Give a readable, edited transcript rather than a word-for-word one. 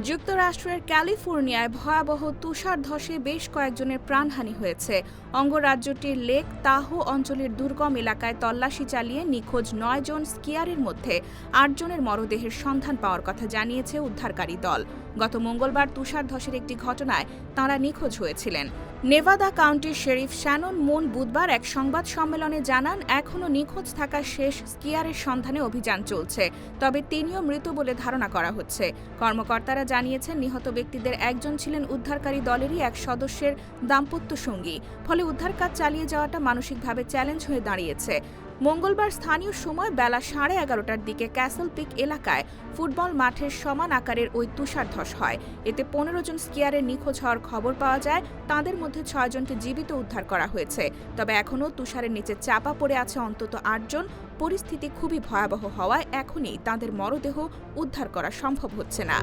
যুক্তরাষ্ট্রের ক্যালিফোর্নিয়ায় ভয়াবহ তুষারধসে বেশ কয়েকজনের প্রাণহানি হয়েছে। অঙ্গরাজ্যটির লেক তাহো অঞ্চলের দুর্গম এলাকায় তল্লাশি চালিয়ে নিখোঁজ ৯ জন স্কিয়ারের মধ্যে ৮ জনের মরদেহের সন্ধান পাওয়ার কথা জানিয়েছে উদ্ধারকারী দল। গত মঙ্গলবার তুষারধসের একটি ঘটনায় তাঁরা নিখোঁজ হয়েছিলেন। নেভাদা কাউন্টির শেরিফ শ্যানন মুন বুধবার এক সংবাদ সম্মেলনে জানান, এখনও নিখোঁজ থাকা শেষ স্কিয়ারের সন্ধানে অভিযান চলছে, তবে তিনিও মৃত বলে ধারণা করা হচ্ছে। কর্মকর্তারা জানিয়েছেন, নিহত ব্যক্তিদের একজন ছিলেন উদ্ধারকারী দলেরই এক সদস্যের দাম্পত্য সঙ্গী। ফলে উদ্ধার কাজ চালিয়ে যাওয়াটা মানসিকভাবে চ্যালেঞ্জ হয়ে দাঁড়িয়েছে। মঙ্গলবার স্থানীয় সময় বেলা 11:30টার দিকে ক্যাসল পিক এলাকায় ফুটবল মাঠের সমান আকারের ওই তুষারধস হয়। এতে 15 জন স্কিয়ারের নিখোঁজ হওয়ার খবর পাওয়া যায়। তাঁদের মধ্যে 6 জনকে জীবিত উদ্ধার করা হয়েছে। তবে এখনও তুষারের নিচে চাপা পড়ে আছে অন্তত 8 জন। পরিস্থিতি খুবই ভয়াবহ হওয়ায় এখনই তাঁদের মরদেহ উদ্ধার করা সম্ভব হচ্ছে না।